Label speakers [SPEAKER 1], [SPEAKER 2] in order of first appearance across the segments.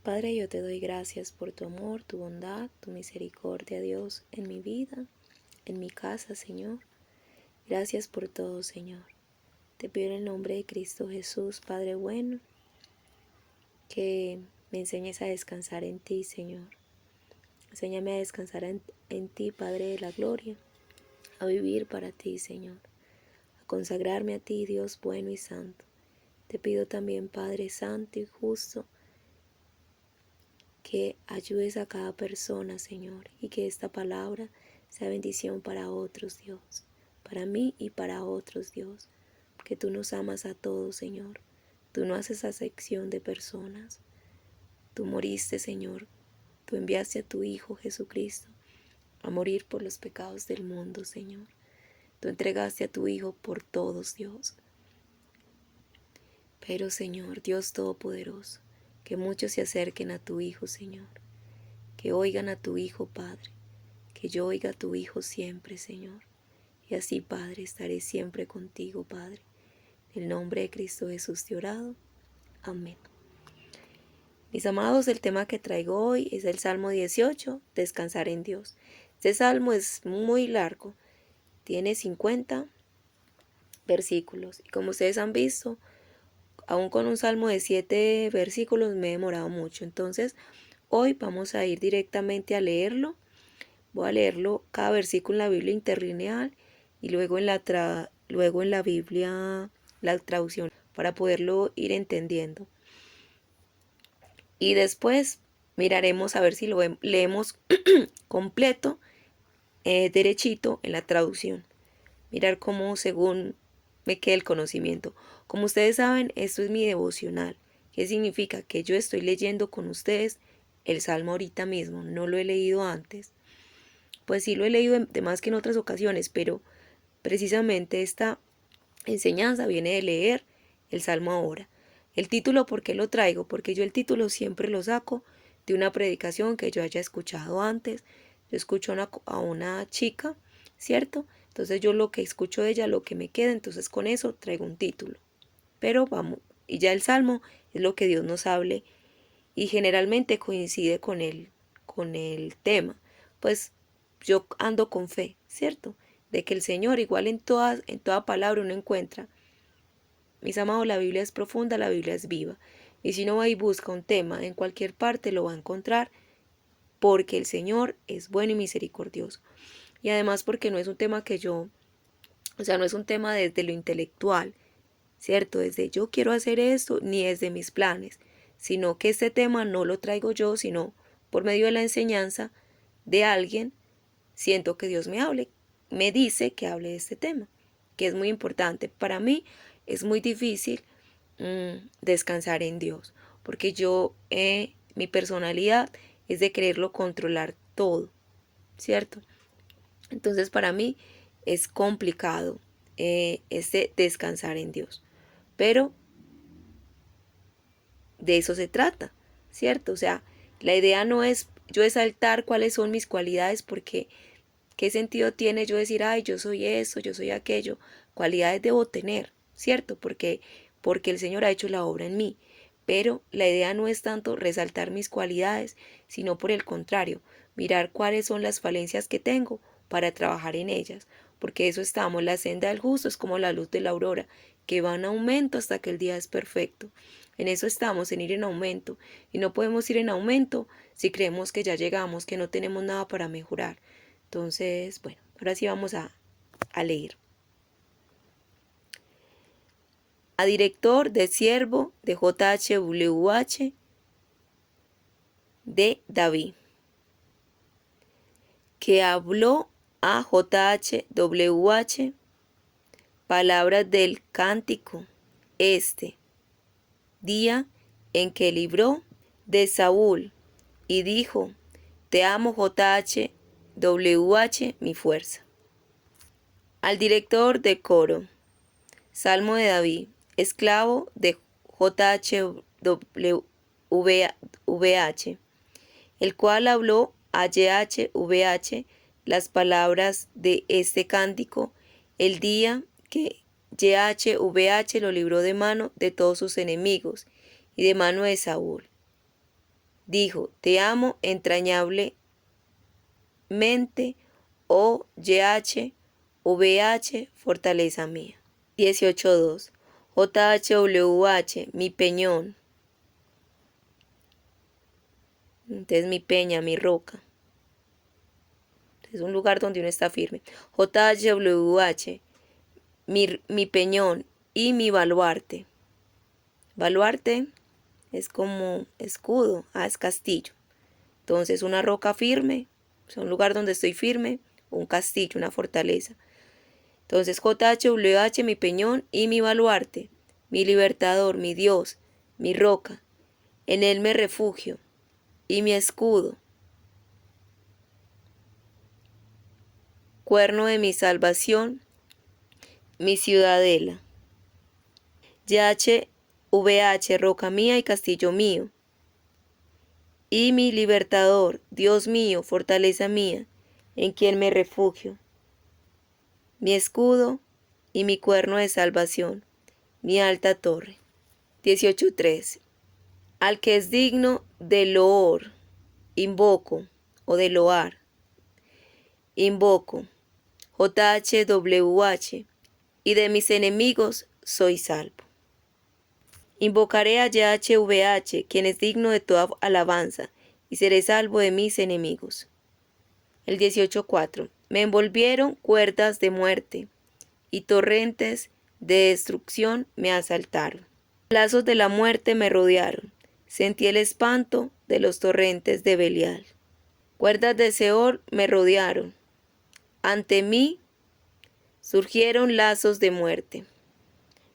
[SPEAKER 1] Padre, yo te doy gracias por tu amor, tu bondad, tu misericordia, Dios, en mi vida, en mi casa, Señor. Gracias por todo, Señor. Te pido en el nombre de Cristo Jesús, Padre bueno, que me enseñes a descansar en ti, Señor. Enséñame a descansar en ti, Padre de la gloria, a vivir para ti, Señor, a consagrarme a ti, Dios bueno y santo. Te pido también, Padre santo y justo, que ayudes a cada persona, Señor, y que esta palabra sea bendición para otros, Dios, para mí y para otros, Dios, porque tú nos amas a todos, Señor. Tú no haces acepción de personas. Tú moriste, Señor. Tú enviaste a tu Hijo Jesucristo a morir por los pecados del mundo, Señor. Tú entregaste a tu Hijo por todos, Dios. Pero, Señor, Dios Todopoderoso, que muchos se acerquen a tu Hijo, Señor. Que oigan a tu Hijo, Padre. Que yo oiga a tu Hijo siempre, Señor. Y así, Padre, estaré siempre contigo, Padre. En el nombre de Cristo Jesús te he orado. Amén. Mis amados, el tema que traigo hoy es el Salmo 18, descansar en Dios. Este salmo es muy largo, tiene 50 versículos. Y como ustedes han visto, aún con un salmo de 7 versículos me he demorado mucho. Entonces, hoy vamos a ir directamente a leerlo. Voy a leerlo cada versículo en la Biblia interlineal y luego en la Biblia, la traducción, para poderlo ir entendiendo. Y después miraremos a ver si lo leemos completo, derechito en la traducción. Mirar cómo según me queda el conocimiento. Como ustedes saben, esto es mi devocional. ¿Qué significa? Que yo estoy leyendo con ustedes el Salmo ahorita mismo. No lo he leído antes. Pues sí lo he leído de más que en otras ocasiones, pero precisamente esta enseñanza viene de leer el Salmo ahora. El título, ¿por qué lo traigo? Porque yo el título siempre lo saco de una predicación que yo haya escuchado antes. Yo escucho a una chica, ¿cierto? Entonces yo lo que escucho de ella, lo que me queda, entonces con eso traigo un título. Pero vamos, y ya el Salmo es lo que Dios nos hable y generalmente coincide con el tema. Pues yo ando con fe, ¿cierto? De que el Señor, igual en toda palabra uno encuentra. Mis amados, la Biblia es profunda, la Biblia es viva. Y si uno va y busca un tema, en cualquier parte lo va a encontrar, porque el Señor es bueno y misericordioso. Y además porque no es un tema no es un tema desde lo intelectual, ¿cierto? Desde yo quiero hacer esto, ni desde mis planes, sino que este tema no lo traigo yo, sino por medio de la enseñanza de alguien, siento que Dios me dice que hable de este tema, que es muy importante. Para mí es muy difícil descansar en Dios, porque mi personalidad es de quererlo controlar todo, ¿cierto? Entonces para mí es complicado descansar en Dios, pero de eso se trata, ¿cierto? O sea, la idea no es yo exaltar cuáles son mis cualidades, porque ¿qué sentido tiene yo decir, ay, yo soy eso, yo soy aquello? Cualidades debo tener, ¿cierto? Porque el Señor ha hecho la obra en mí. Pero la idea no es tanto resaltar mis cualidades, sino por el contrario, mirar cuáles son las falencias que tengo para trabajar en ellas. Porque eso estamos, la senda del justo es como la luz de la aurora, que va en aumento hasta que el día es perfecto. En eso estamos, en ir en aumento. Y no podemos ir en aumento si creemos que ya llegamos, que no tenemos nada para mejorar. Entonces, bueno, ahora sí vamos a leer. A director de siervo de JHWH de David, que habló a JHWH palabras del cántico este día en que libró de Saúl y dijo, te amo JHWH, mi fuerza. Al director de coro, Salmo de David, esclavo de JHWH, el cual habló a YHWH las palabras de este cántico el día que YHWH lo libró de mano de todos sus enemigos y de mano de Saúl. Dijo, te amo entrañablemente, oh YHWH, fortaleza mía. 18.2. JHWH, mi peñón. Entonces mi peña, mi roca. Es un lugar donde uno está firme. JHWH, mi peñón y mi baluarte. Baluarte es como escudo, es castillo. Entonces una roca firme, es un lugar donde estoy firme, un castillo, una fortaleza. Entonces JHWH, mi peñón y mi baluarte, mi libertador, mi Dios, mi roca. En él me refugio y mi escudo. Cuerno de mi salvación, mi ciudadela. YHWH, roca mía y castillo mío. Y mi libertador, Dios mío, fortaleza mía, en quien me refugio. Mi escudo y mi cuerno de salvación, mi alta torre. 18.3. Al que es digno de loor, invoco, o de loar, invoco, JHWH, y de mis enemigos soy salvo. Invocaré a YHWH, quien es digno de toda alabanza, y seré salvo de mis enemigos. El 18.4. Me envolvieron cuerdas de muerte, y torrentes de destrucción me asaltaron. Lazos de la muerte me rodearon. Sentí el espanto de los torrentes de Belial. Cuerdas de Seol me rodearon. Ante mí surgieron lazos de muerte.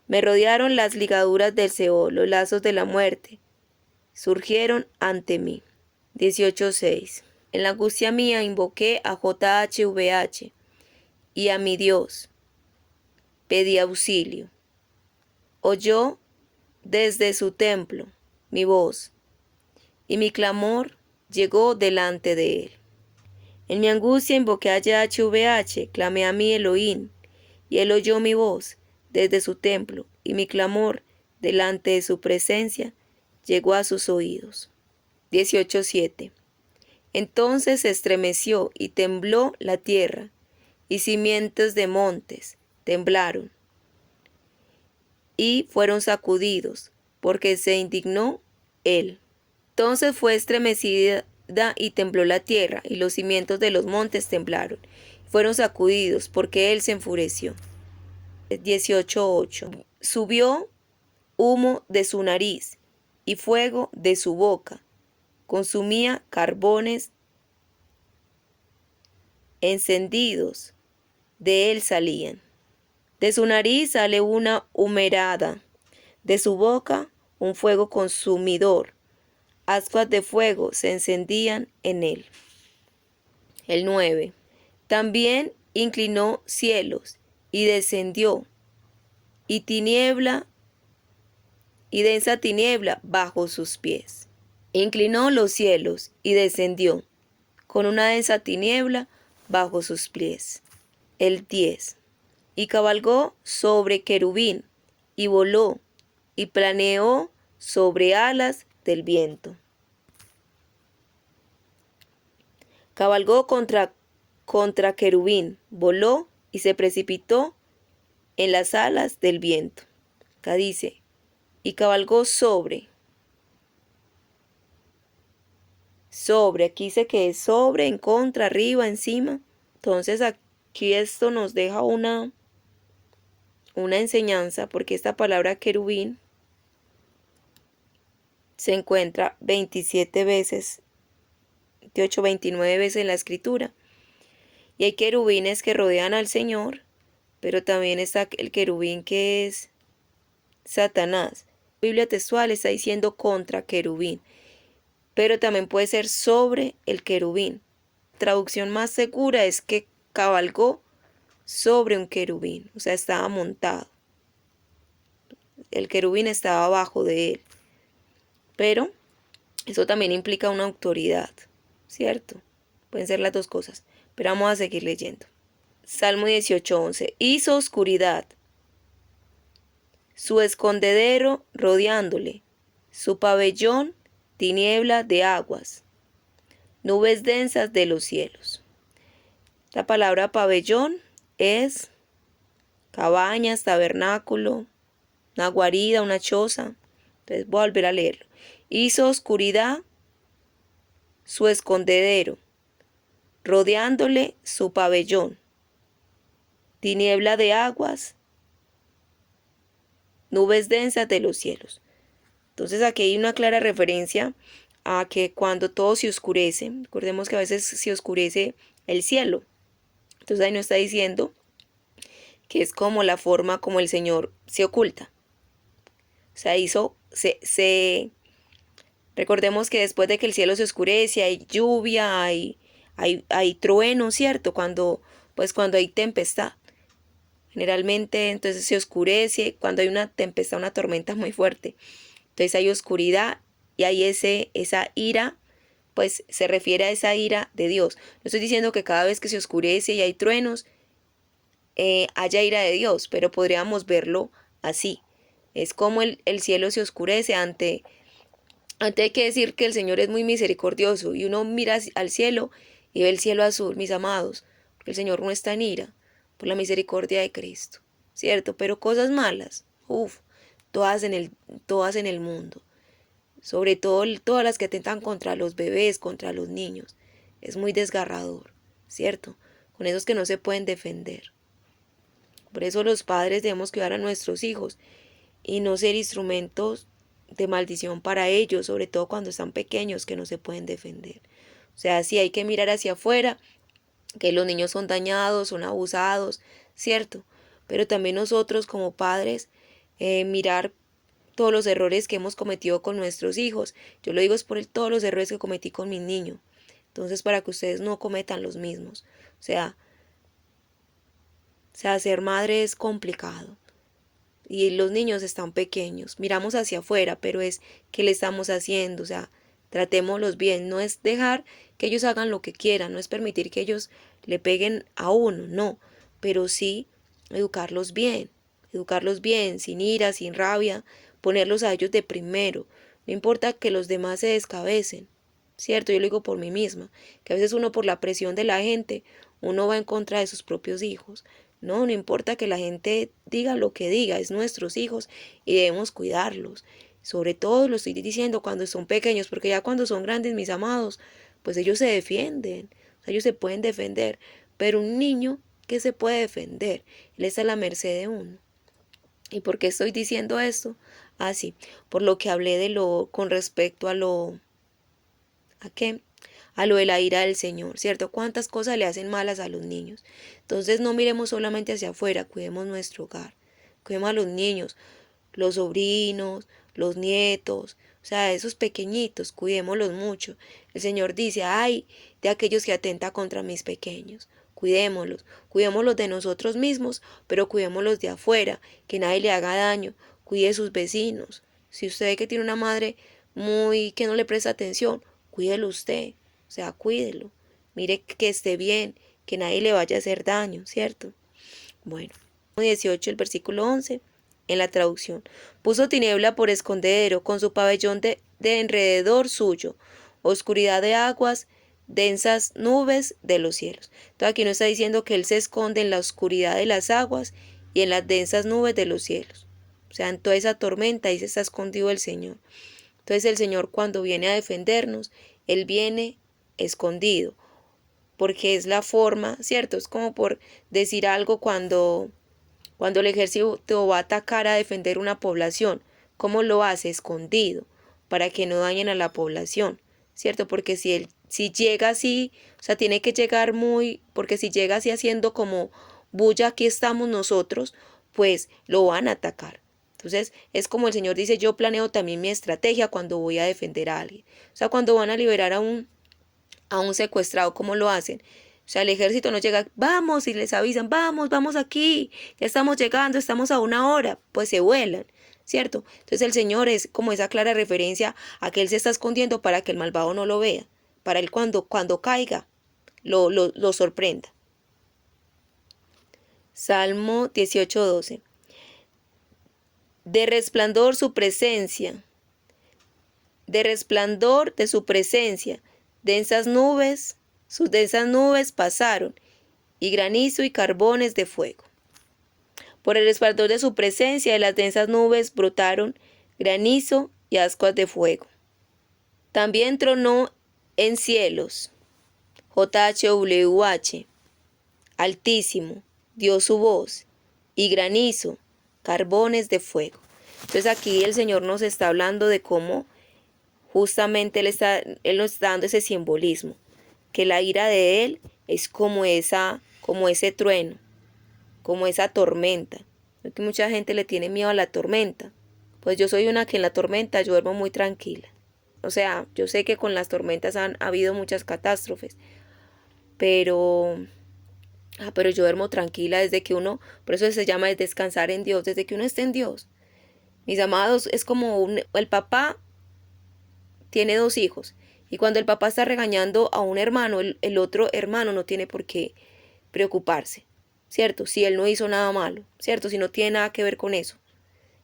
[SPEAKER 1] Me rodearon las ligaduras del Seol, los lazos de la muerte. Surgieron ante mí. 18.6. En la angustia mía invoqué a JHWH y a mi Dios. Pedí auxilio. Oyó desde su templo mi voz, y mi clamor llegó delante de él. En mi angustia invoqué a YHWH, clamé a mi Elohim, y él oyó mi voz desde su templo, y mi clamor delante de su presencia llegó a sus oídos. 18.7. Entonces se estremeció y tembló la tierra, y cimientos de montes temblaron, y fueron sacudidos, porque se indignó él. Entonces fue estremecida y tembló la tierra, y los cimientos de los montes temblaron, fueron sacudidos, porque él se enfureció. 18.8. Subió humo de su nariz, y fuego de su boca, consumía carbones encendidos, de él salían. De su nariz sale una humarada, de su boca un fuego consumidor. Ascuas de fuego se encendían en él. El 9. También inclinó cielos y descendió, y tiniebla y densa tiniebla bajo sus pies. Inclinó los cielos y descendió, con una densa tiniebla bajo sus pies. El 10. Y cabalgó sobre querubín, y voló, y planeó sobre alas del viento. Cabalgó contra querubín, voló y se precipitó en las alas del viento. Acá dice, y cabalgó sobre, aquí dice que es sobre, en contra, arriba, encima. Entonces aquí esto nos deja una enseñanza, porque esta palabra querubín se encuentra 27 veces, 28, 29 veces en la escritura. Y hay querubines que rodean al Señor, pero también está el querubín que es Satanás. La Biblia textual está diciendo contra querubín, pero también puede ser sobre el querubín. La traducción más segura es que cabalgó sobre un querubín, o sea, estaba montado. El querubín estaba abajo de él, pero eso también implica una autoridad, ¿cierto? Pueden ser las dos cosas, pero vamos a seguir leyendo. Salmo 18:11. Hizo oscuridad, su escondedero rodeándole, su pabellón tiniebla de aguas, nubes densas de los cielos. La palabra pabellón es cabañas, tabernáculo, una guarida, una choza. Entonces voy a volver a leerlo. Hizo oscuridad su escondedero, rodeándole su pabellón. Tiniebla de aguas, nubes densas de los cielos. Entonces aquí hay una clara referencia a que cuando todo se oscurece, recordemos que a veces se oscurece el cielo. Entonces ahí nos está diciendo que es como la forma como el Señor se oculta. O sea, recordemos que después de que el cielo se oscurece, hay lluvia, hay trueno, ¿cierto? Cuando hay tempestad. Generalmente entonces se oscurece cuando hay una tempestad, una tormenta muy fuerte. Entonces hay oscuridad y hay esa ira, pues se refiere a esa ira de Dios. No estoy diciendo que cada vez que se oscurece y hay truenos, haya ira de Dios, pero podríamos verlo así. Es como el cielo se oscurece ante hay que decir que el Señor es muy misericordioso y uno mira al cielo y ve el cielo azul, mis amados, porque el Señor no está en ira por la misericordia de Cristo, ¿cierto? Pero cosas malas, todas en el mundo, sobre todo todas las que atentan contra los bebés, contra los niños, es muy desgarrador, ¿cierto? Con esos que no se pueden defender. Por eso los padres debemos cuidar a nuestros hijos y no ser instrumentos de maldición para ellos, sobre todo cuando están pequeños que no se pueden defender. O sea, sí hay que mirar hacia afuera, que los niños son dañados, son abusados, ¿cierto? Pero también nosotros como padres, mirar todos los errores que hemos cometido con nuestros hijos. Yo lo digo es por todos los errores que cometí con mi niño. Entonces, para que ustedes no cometan los mismos. Ser madre es complicado. Y los niños están pequeños. Miramos hacia afuera, pero es qué le estamos haciendo. O sea, tratémoslos bien. No es dejar que ellos hagan lo que quieran, no es permitir que ellos le peguen a uno, no. Pero sí educarlos bien, sin ira, sin rabia, ponerlos a ellos de primero. No importa que los demás se descabecen, ¿cierto? Yo lo digo por mí misma, que a veces uno por la presión de la gente, uno va en contra de sus propios hijos. No importa que la gente diga lo que diga, es nuestros hijos y debemos cuidarlos. Sobre todo lo estoy diciendo cuando son pequeños, porque ya cuando son grandes, mis amados, pues ellos se defienden, o sea, ellos se pueden defender. Pero un niño, ¿qué se puede defender? Él está a la merced de uno. ¿Y por qué estoy diciendo esto? Ah, sí, por lo que hablé con respecto ¿a qué? A lo de la ira del Señor, ¿cierto? ¿Cuántas cosas le hacen malas a los niños? Entonces no miremos solamente hacia afuera, cuidemos nuestro hogar, cuidemos a los niños, los sobrinos, los nietos, o sea, esos pequeñitos, cuidémoslos mucho. El Señor dice, ay, de aquellos que atentan contra mis pequeños. Cuidémoslos de nosotros mismos, pero cuidémoslos de afuera, que nadie le haga daño, cuide a sus vecinos. Si usted ve que tiene una madre que no le presta atención, cuídelo usted, o sea, cuídelo. Mire que esté bien, que nadie le vaya a hacer daño, ¿cierto? Bueno, 18, el versículo 11, en la traducción. Puso tiniebla por escondedero, con su pabellón de enrededor suyo, oscuridad de aguas, densas nubes de los cielos. Entonces aquí nos está diciendo que Él se esconde en la oscuridad de las aguas y en las densas nubes de los cielos. O sea, en toda esa tormenta ahí se está escondido el Señor. Entonces el Señor cuando viene a defendernos, Él viene escondido, porque es la forma, ¿cierto? Es como por decir algo cuando el ejército va a atacar a defender una población. ¿Cómo lo hace? Escondido, para que no dañen a la población, ¿cierto? Porque si llega así, o sea, tiene que llegar porque si llega así haciendo como bulla, aquí estamos nosotros, pues lo van a atacar. Entonces, es como el Señor dice, yo planeo también mi estrategia cuando voy a defender a alguien. O sea, cuando van a liberar a un secuestrado, ¿cómo lo hacen? O sea, el ejército no llega, vamos, y les avisan, vamos aquí, ya estamos llegando, estamos a 1 hora, pues se vuelan, ¿cierto? Entonces el Señor es como esa clara referencia a que Él se está escondiendo para que el malvado no lo vea, para Él cuando caiga, lo sorprenda. Salmo 18:12. De resplandor su presencia, de resplandor de su presencia, sus densas nubes pasaron, y granizo y carbones de fuego. Por el resplandor de su presencia, de las densas nubes brotaron granizo y ascuas de fuego. También tronó en cielos, JHWH, Altísimo, dio su voz, y granizo, carbones de fuego. Entonces aquí el Señor nos está hablando de cómo justamente Él nos está dando ese simbolismo, que la ira de Él es como ese trueno, como esa tormenta. Que mucha gente le tiene miedo a la tormenta. Pues yo soy una que en la tormenta yo duermo muy tranquila. O sea, yo sé que con las tormentas han habido muchas catástrofes, pero yo duermo tranquila desde que por eso se llama descansar en Dios, desde que uno esté en Dios. Mis amados, es como el papá tiene 2 hijos, y cuando el papá está regañando a un hermano, el otro hermano no tiene por qué preocuparse, ¿cierto? Si él no hizo nada malo, ¿cierto? Si no tiene nada que ver con eso.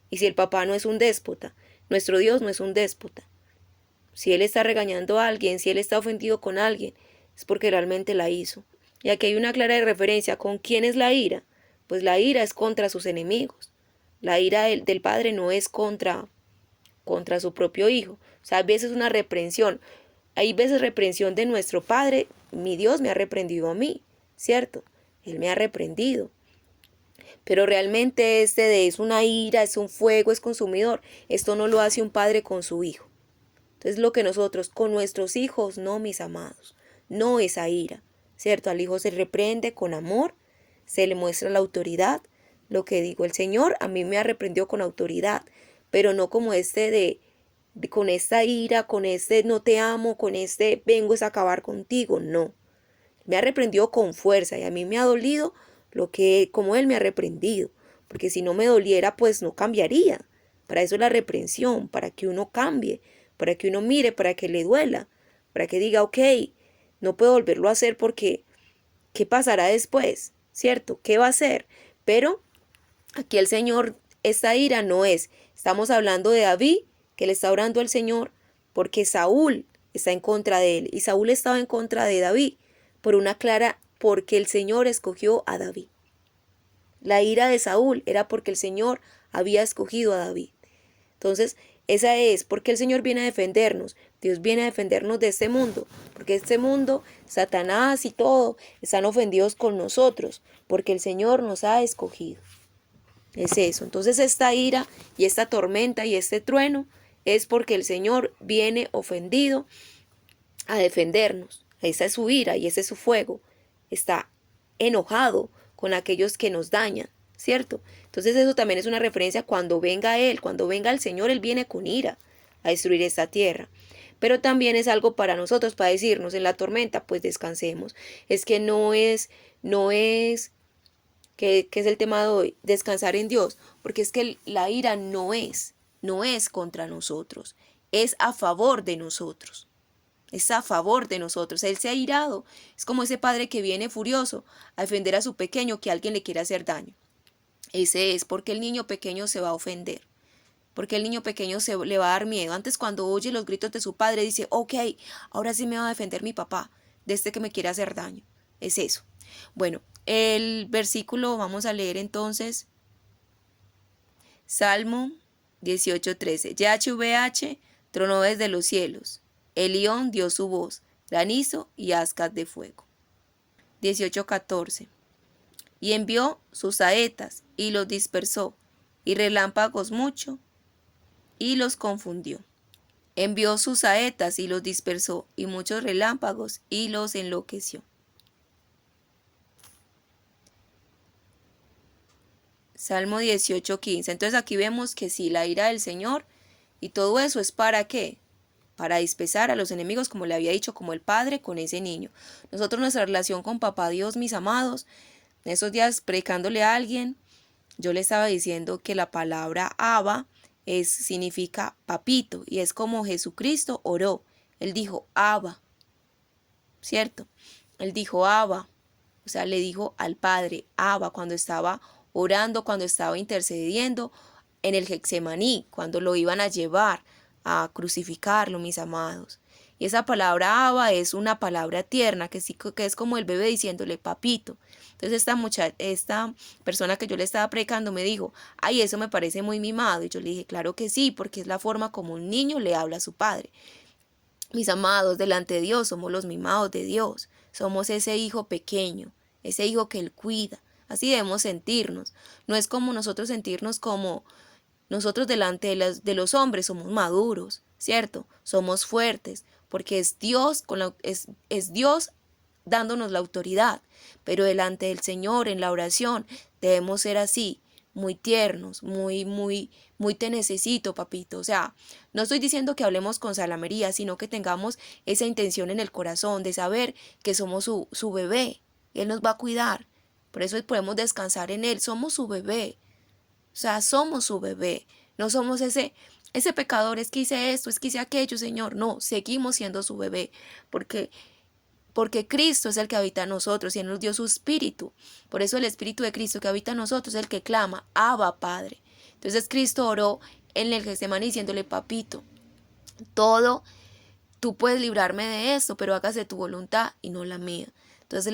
[SPEAKER 1] Y si el papá no es un déspota, nuestro Dios no es un déspota. Si él está regañando a alguien, si él está ofendido con alguien, es porque realmente la hizo. Y aquí hay una clara referencia. ¿Con quién es la ira? Pues la ira es contra sus enemigos. La ira del padre no es contra su propio hijo. O sea, a veces una reprensión. Hay veces reprensión de nuestro Padre. Mi Dios me ha reprendido a mí, ¿cierto? Él me ha reprendido. Pero realmente es una ira, es un fuego, es consumidor. Esto no lo hace un padre con su hijo. Entonces lo que nosotros con nuestros hijos, no, mis amados, no esa ira, ¿cierto? Al hijo se reprende con amor, se le muestra la autoridad. Lo que digo, el Señor a mí me ha reprendido con autoridad, pero no como con esta ira, con no te amo, con vengo a acabar contigo, no. Me ha reprendido con fuerza y a mí me ha dolido como Él me ha reprendido, porque si no me doliera, pues no cambiaría. Para eso es la reprensión, para que uno cambie, para que uno mire, para que le duela, para que diga, ok, no puedo volverlo a hacer porque, ¿qué pasará después? ¿Cierto? ¿Qué va a hacer? Pero aquí el Señor, esta ira no es. Estamos hablando de David, que le está orando al Señor, porque Saúl está en contra de él. Y Saúl estaba en contra de David, porque el Señor escogió a David. La ira de Saúl era porque el Señor había escogido a David. Entonces, esa es porque el Señor viene a defendernos. Dios viene a defendernos de este mundo, porque este mundo, Satanás y todo, están ofendidos con nosotros, porque el Señor nos ha escogido. Es eso. Entonces esta ira y esta tormenta y este trueno es porque el Señor viene ofendido a defendernos. Esa es su ira y ese es su fuego. Está enojado con aquellos que nos dañan, ¿cierto? Entonces eso también es una referencia cuando venga Él, cuando venga el Señor, Él viene con ira a destruir esta tierra. Pero también es algo para nosotros, para decirnos en la tormenta, pues descansemos. Es que no es que es el tema de hoy, descansar en Dios, porque es que la ira no es contra nosotros, es a favor de nosotros. Es a favor de nosotros. Él se ha irado. Es como ese padre que viene furioso a defender a su pequeño que alguien le quiere hacer daño. Ese es porque el niño pequeño se va a ofender. Porque el niño pequeño le va a dar miedo. Antes, cuando oye los gritos de su padre, dice, ok, ahora sí me va a defender mi papá de este que me quiere hacer daño. Es eso. Bueno, el versículo vamos a leer entonces. Salmo 18:13. YHWH tronó desde los cielos. Elión dio su voz, granizo y ascas de fuego. 18:14. Y envió sus saetas y los dispersó, y relámpagos mucho, y los confundió. Envió sus saetas y los dispersó, y muchos relámpagos, y los enloqueció. Salmo 18:15. Entonces aquí vemos que sí, la ira del Señor y todo eso es ¿para qué? Para dispersar a los enemigos, como le había dicho, como el padre con ese niño. Nosotros, nuestra relación con papá Dios, mis amados, en esos días predicándole a alguien, yo le estaba diciendo que la palabra Abba significa papito, y es como Jesucristo oró. Él dijo Abba, ¿cierto? Él dijo Abba, o sea, le dijo al Padre Abba cuando estaba orando, cuando estaba intercediendo en el Getsemaní, cuando lo iban a llevar a crucificarlo, mis amados. Y esa palabra Abba es una palabra tierna, que es como el bebé diciéndole papito. Entonces esta persona que yo le estaba predicando me dijo, ay, eso me parece muy mimado. Y yo le dije, claro que sí, porque es la forma como un niño le habla a su padre. Mis amados, delante de Dios somos los mimados de Dios. Somos ese hijo pequeño, ese hijo que Él cuida. Así debemos sentirnos. No es como nosotros sentirnos como nosotros delante de los hombres somos maduros, ¿cierto? Somos fuertes, porque es Dios, es Dios dándonos la autoridad. Pero delante del Señor, en la oración, debemos ser así, muy tiernos, muy te necesito, papito. O sea, no estoy diciendo que hablemos con salamería, sino que tengamos esa intención en el corazón de saber que somos su bebé. Y Él nos va a cuidar. Por eso podemos descansar en Él. Somos su bebé. O sea, somos su bebé. No somos ese pecador, es que hice esto, es que hice aquello, Señor. No, seguimos siendo su bebé. Porque Cristo es el que habita en nosotros y Él nos dio su espíritu. Por eso el espíritu de Cristo que habita en nosotros es el que clama, Abba, Padre. Entonces Cristo oró en el Getsemaní diciéndole, papito, todo, tú puedes librarme de esto, pero hágase tu voluntad y no la mía. Entonces es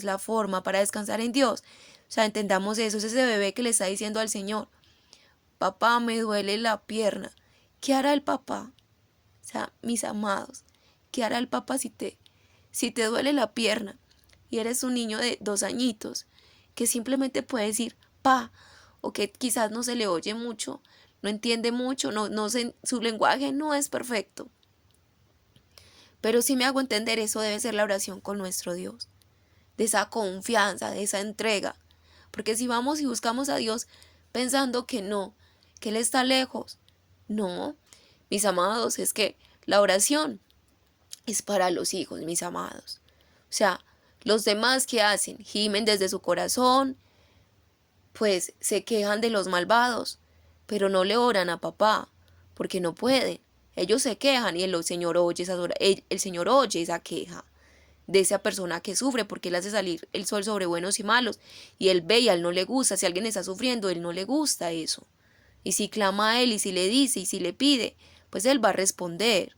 [SPEAKER 1] la forma para descansar en Dios. O sea, entendamos eso, es ese bebé que le está diciendo al Señor, papá, me duele la pierna. ¿Qué hará el papá? O sea, mis amados, ¿qué hará el papá si te duele la pierna y eres un niño de 2 añitos que simplemente puede decir pa, o que quizás no se le oye mucho, no entiende mucho, su lenguaje no es perfecto? Pero si me hago entender, eso debe ser la oración con nuestro Dios, de esa confianza, de esa entrega. Porque si vamos y buscamos a Dios pensando que Él está lejos, no, mis amados, es que la oración es para los hijos, mis amados. O sea, los demás que hacen, gimen desde su corazón, pues se quejan de los malvados, pero no le oran a papá, porque no pueden. Ellos se quejan y el Señor oye el Señor oye esa queja de esa persona que sufre, porque Él hace salir el sol sobre buenos y malos, y Él ve y a Él no le gusta. Si alguien está sufriendo, Él no le gusta eso. Y si clama a Él, y si le dice, y si le pide, pues Él va a responder.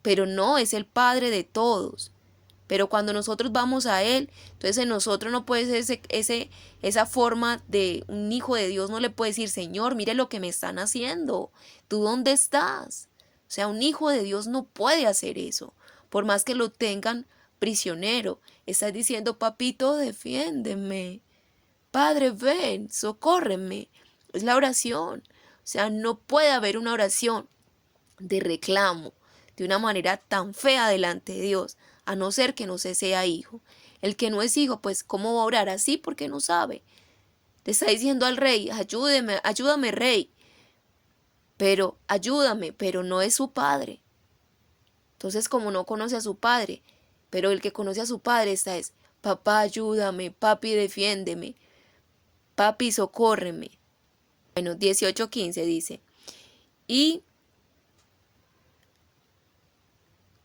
[SPEAKER 1] Pero no, es el Padre de todos. Pero cuando nosotros vamos a Él, entonces en nosotros no puede ser esa forma de un hijo de Dios, no le puede decir, Señor, mire lo que me están haciendo, ¿tú dónde estás? O sea, un hijo de Dios no puede hacer eso, por más que lo tengan prisionero. Estás diciendo, papito, defiéndeme, Padre, ven, socórreme. Es la oración. O sea, no puede haber una oración de reclamo de una manera tan fea delante de Dios, a no ser que no se sea hijo. El que no es hijo, pues, ¿cómo va a orar así? Porque no sabe. Le está diciendo al rey, ayúdame, rey. Pero, ayúdame, pero no es su padre. Entonces, como no conoce a su padre, pero el que conoce a su padre es, papá, ayúdame, papi, defiéndeme, papi, socórreme. Bueno, 18:15 dice, y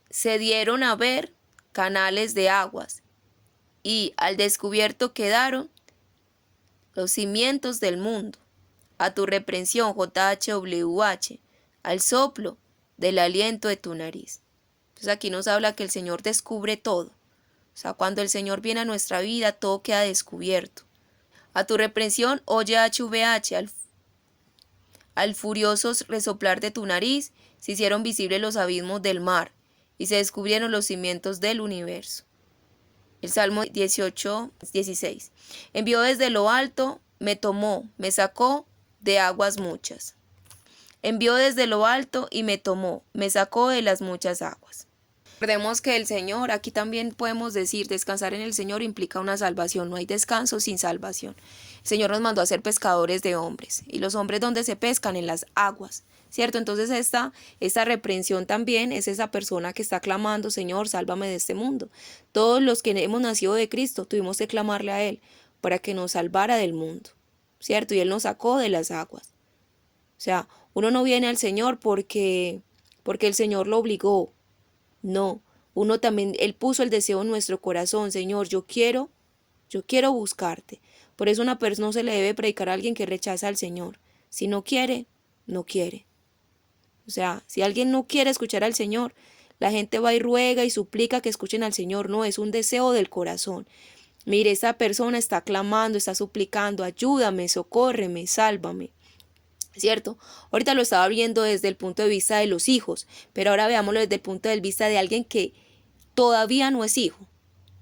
[SPEAKER 1] se dieron a ver canales de aguas, y al descubierto quedaron los cimientos del mundo. A tu reprensión, JHWH, al soplo del aliento de tu nariz. Entonces aquí nos habla que el Señor descubre todo. O sea, cuando el Señor viene a nuestra vida, todo queda descubierto. A tu reprensión, oye HVH, al furioso resoplar de tu nariz, se hicieron visibles los abismos del mar, y se descubrieron los cimientos del universo. El Salmo 18:16. Envió desde lo alto, me tomó, me sacó de aguas muchas. Envió desde lo alto y me tomó, me sacó de las muchas aguas. Recordemos que el Señor, aquí también podemos decir, descansar en el Señor implica una salvación, no hay descanso sin salvación. El Señor nos mandó a ser pescadores de hombres, y los hombres donde se pescan en las aguas, ¿cierto? Entonces esta reprensión también es esa persona que está clamando, Señor, sálvame de este mundo. Todos los que hemos nacido de Cristo tuvimos que clamarle a Él para que nos salvara del mundo, ¿cierto? Y Él nos sacó de las aguas. O sea, uno no viene al Señor porque el Señor lo obligó. No, uno también, Él puso el deseo en nuestro corazón, Señor, yo quiero buscarte. Por eso una persona no se le debe predicar a alguien que rechaza al Señor. Si no quiere, no quiere. O sea, si alguien no quiere escuchar al Señor, la gente va y ruega y suplica que escuchen al Señor. No, es un deseo del corazón. Mire, esta persona está clamando, está suplicando, ayúdame, socórreme, sálvame. ¿Cierto? Ahorita lo estaba viendo desde el punto de vista de los hijos, pero ahora veámoslo desde el punto de vista de alguien que todavía no es hijo.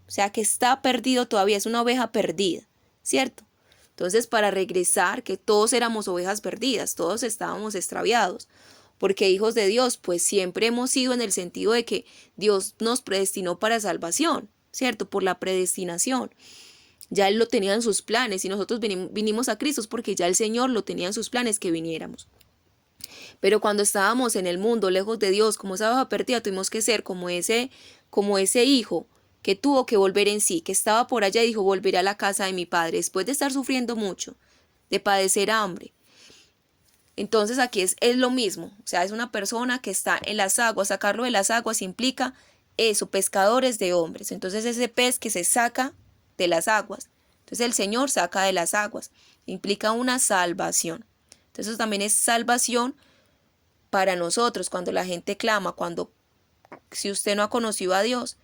[SPEAKER 1] O sea, que está perdido todavía, es una oveja perdida, ¿cierto? Entonces, para regresar, que todos éramos ovejas perdidas, todos estábamos extraviados, porque hijos de Dios, pues siempre hemos sido en el sentido de que Dios nos predestinó para salvación, ¿cierto? Por la predestinación. Ya Él lo tenía en sus planes y nosotros vinimos a Cristo porque ya el Señor lo tenía en sus planes que viniéramos. Pero cuando estábamos en el mundo, lejos de Dios, como esa oveja perdida, tuvimos que ser como ese hijo que tuvo que volver en sí, que estaba por allá y dijo, volveré a la casa de mi padre, después de estar sufriendo mucho, de padecer hambre. Entonces aquí es lo mismo, o sea, es una persona que está en las aguas, sacarlo de las aguas implica eso, pescadores de hombres. Entonces ese pez que se saca de las aguas, entonces el Señor saca de las aguas, implica una salvación. Entonces eso también es salvación para nosotros, cuando la gente clama, si usted no ha conocido a Dios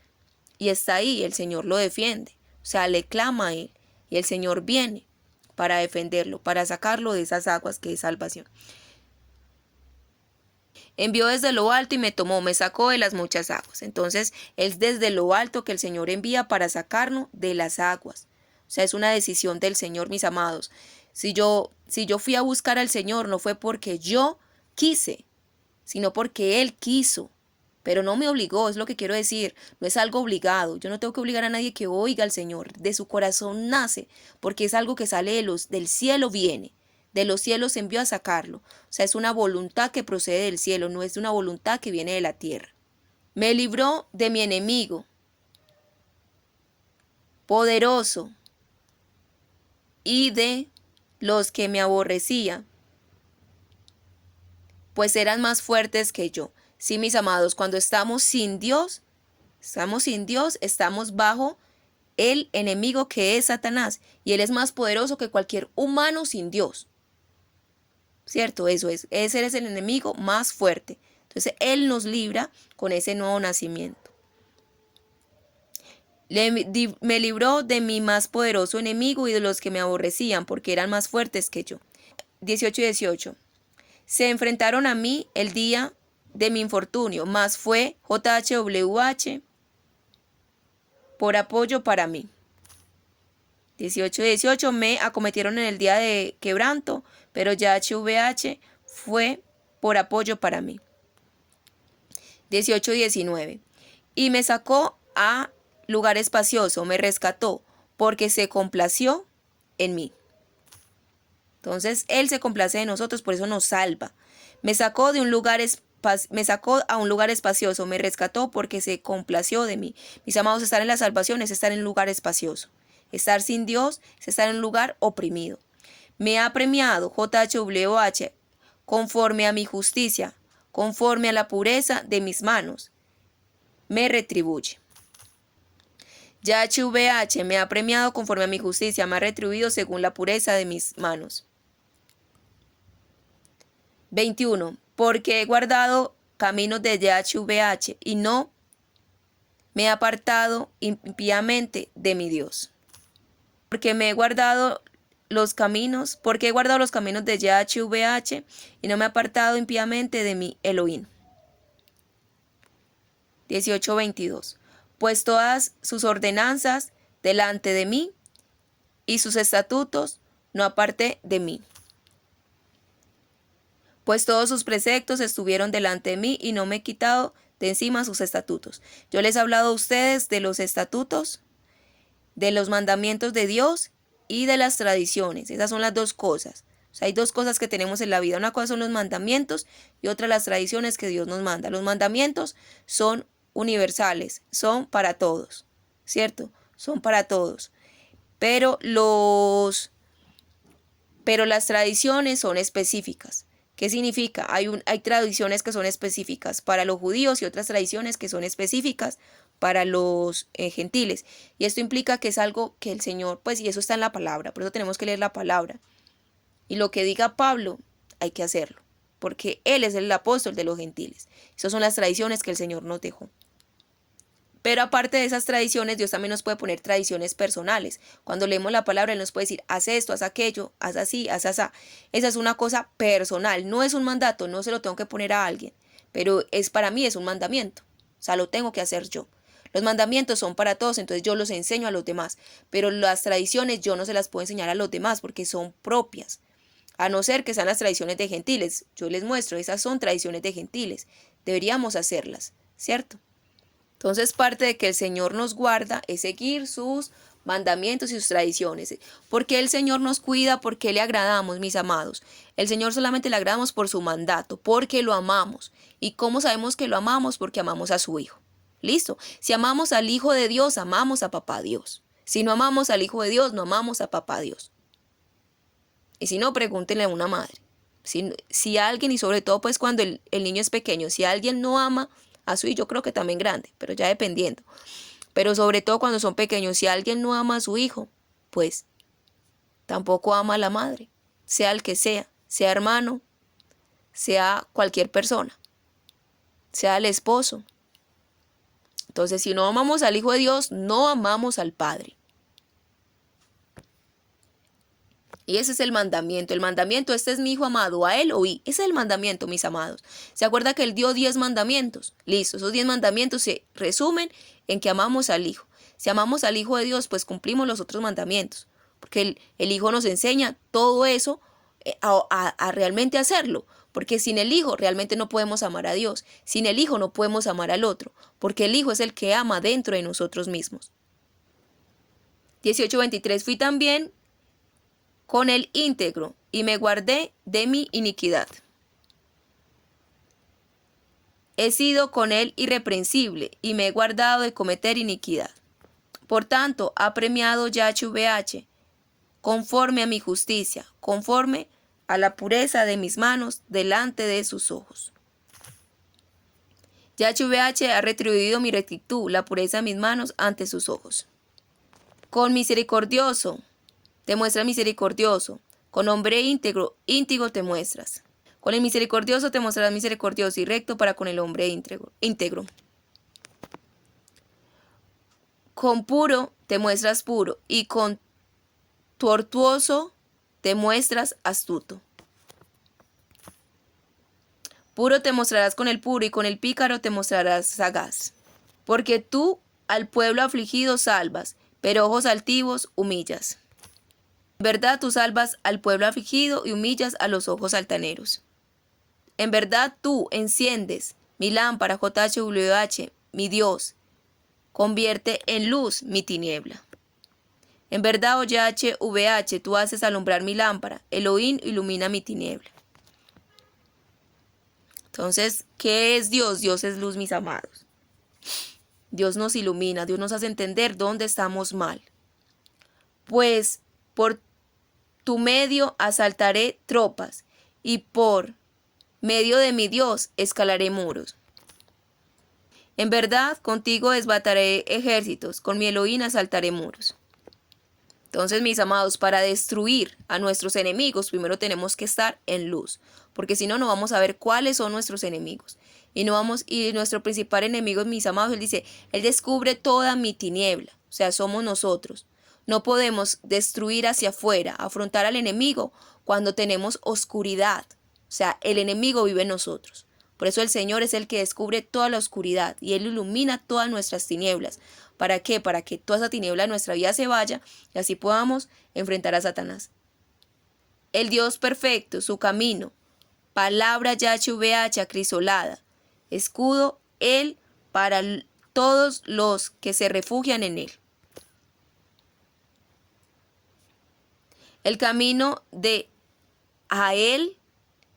[SPEAKER 1] y está ahí, el Señor lo defiende, o sea, le clama a Él y el Señor viene para defenderlo, para sacarlo de esas aguas que es salvación. Envió desde lo alto y me tomó, me sacó de las muchas aguas. Entonces es desde lo alto que el Señor envía para sacarnos de las aguas. O sea, es una decisión del Señor, mis amados. Si yo fui a buscar al Señor, no fue porque yo quise, sino porque Él quiso. Pero no me obligó, es lo que quiero decir, no es algo obligado. Yo no tengo que obligar a nadie que oiga al Señor. De su corazón nace, porque es algo que sale del cielo viene. De los cielos envió a sacarlo. O sea, es una voluntad que procede del cielo, no es una voluntad que viene de la tierra. Me libró de mi enemigo, poderoso, y de los que me aborrecían, pues eran más fuertes que yo. Sí, mis amados, cuando estamos sin Dios, estamos bajo el enemigo que es Satanás, y él es más poderoso que cualquier humano sin Dios. ¿Cierto? Eso es. Ese es el enemigo más fuerte. Entonces, Él nos libra con ese nuevo nacimiento. Me libró de mi más poderoso enemigo y de los que me aborrecían, porque eran más fuertes que yo. 18 y 18. Se enfrentaron a mí el día de mi infortunio, mas fue JHWH por apoyo para mí. 18 y 18. Me acometieron en el día de quebranto, pero YHWH fue por apoyo para mí. 18 y 19. Y me sacó a lugar espacioso, me rescató, porque se complació en mí. Entonces, Él se complace de nosotros, por eso nos salva. Me sacó a un lugar espacioso, me rescató porque se complació de mí. Mis amados, estar en la salvación es estar en un lugar espacioso. Estar sin Dios es estar en un lugar oprimido. Me ha premiado JHWH conforme a mi justicia, conforme a la pureza de mis manos. Me retribuye. YHWH me ha premiado conforme a mi justicia, me ha retribuido según la pureza de mis manos. 21. Porque he guardado caminos de YHWH y no me he apartado impíamente de mi Dios. Porque he guardado los caminos de YHWH y no me he apartado impíamente de mi Elohim. 18:22. Pues todas sus ordenanzas delante de mí y sus estatutos no aparté de mí. Pues todos sus preceptos estuvieron delante de mí y no me he quitado de encima sus estatutos. Yo les he hablado a ustedes de los estatutos, de los mandamientos de Dios y de las tradiciones. Esas son las dos cosas. O sea, hay dos cosas que tenemos en la vida. Una cosa son los mandamientos y otra las tradiciones que Dios nos manda. Los mandamientos son universales, son para todos, ¿cierto? Son para todos. Pero las tradiciones son específicas. ¿Qué significa? Hay tradiciones que son específicas para los judíos y otras tradiciones que son específicas para los gentiles. Y esto implica que es algo que el Señor, pues, y eso está en la palabra, por eso tenemos que leer la palabra. Y lo que diga Pablo, hay que hacerlo. porque Él es el apóstol de los gentiles. Esas son las tradiciones que el Señor nos dejó. Pero aparte de esas tradiciones, Dios también nos puede poner tradiciones personales. Cuando leemos la palabra, Él nos puede decir, haz esto, haz aquello, haz así, haz así. Esa es una cosa personal, no es un mandato, no se lo tengo que poner a alguien, pero para mí es un mandamiento, o sea, lo tengo que hacer yo. Los mandamientos son para todos, entonces yo los enseño a los demás, pero las tradiciones yo no se las puedo enseñar a los demás porque son propias. A no ser que sean las tradiciones de gentiles, yo les muestro, esas son tradiciones de gentiles, deberíamos hacerlas, ¿cierto? Entonces parte de que el Señor nos guarda es seguir sus mandamientos y sus tradiciones. ¿Por qué el Señor nos cuida? ¿Por qué le agradamos, mis amados? El Señor solamente le agradamos por su mandato, porque lo amamos. ¿Y cómo sabemos que lo amamos? Porque amamos a su Hijo. ¿Listo? Si amamos al Hijo de Dios, amamos a Papá Dios. Si no amamos al Hijo de Dios, no amamos a Papá Dios. Y si no, pregúntenle a una madre. Si alguien, y sobre todo pues cuando el niño es pequeño, si alguien no ama a su hijo, yo creo que también grande, pero ya dependiendo. Pero sobre todo cuando son pequeños, si alguien no ama a su hijo, pues tampoco ama a la madre, sea el que sea hermano, sea cualquier persona, sea el esposo. Entonces, si no amamos al Hijo de Dios, no amamos al Padre. Y ese es el mandamiento. El mandamiento, este es mi hijo amado, a él oí. Ese es el mandamiento, mis amados. ¿Se acuerda que él dio 10 mandamientos? Listo, esos 10 mandamientos se resumen en que amamos al Hijo. Si amamos al Hijo de Dios, pues cumplimos los otros mandamientos. Porque el Hijo nos enseña todo eso a realmente hacerlo. Porque sin el Hijo realmente no podemos amar a Dios. Sin el Hijo no podemos amar al otro. Porque el Hijo es el que ama dentro de nosotros mismos. 18:23. Fui también con el íntegro, y me guardé de mi iniquidad. He sido con él irreprensible, y me he guardado de cometer iniquidad. Por tanto, ha premiado Yahweh conforme a mi justicia, conforme a la pureza de mis manos delante de sus ojos. Yahweh ha retribuido mi rectitud, la pureza de mis manos ante sus ojos. Con misericordioso, te muestras misericordioso. Con hombre íntegro te muestras. Con el misericordioso te mostrarás misericordioso y recto para con el hombre íntegro. Con puro te muestras puro y con tortuoso te muestras astuto. Puro te mostrarás con el puro y con el pícaro te mostrarás sagaz. Porque tú al pueblo afligido salvas, pero ojos altivos humillas. En verdad tú salvas al pueblo afligido y humillas a los ojos altaneros. En verdad tú enciendes mi lámpara, JHWH, mi Dios, convierte en luz mi tiniebla. En verdad, oh YHWH, tú haces alumbrar mi lámpara, Elohim ilumina mi tiniebla. Entonces, ¿qué es Dios? Dios es luz, mis amados. Dios nos ilumina, Dios nos hace entender dónde estamos mal. Pues por tu medio asaltaré tropas y por medio de mi Dios escalaré muros. En verdad, contigo desbataré ejércitos, con mi Elohim asaltaré muros. Entonces, mis amados, para destruir a nuestros enemigos, primero tenemos que estar en luz, porque si no, no vamos a ver cuáles son nuestros enemigos. Y nuestro principal enemigo, mis amados, él dice, él descubre toda mi tiniebla, o sea, somos nosotros. No podemos destruir hacia afuera, afrontar al enemigo cuando tenemos oscuridad. O sea, el enemigo vive en nosotros. Por eso el Señor es el que descubre toda la oscuridad y Él ilumina todas nuestras tinieblas. ¿Para qué? Para que toda esa tiniebla de nuestra vida se vaya y así podamos enfrentar a Satanás. El Dios perfecto, su camino, palabra YHWH acrisolada, escudo Él para todos los que se refugian en Él. El camino de a Él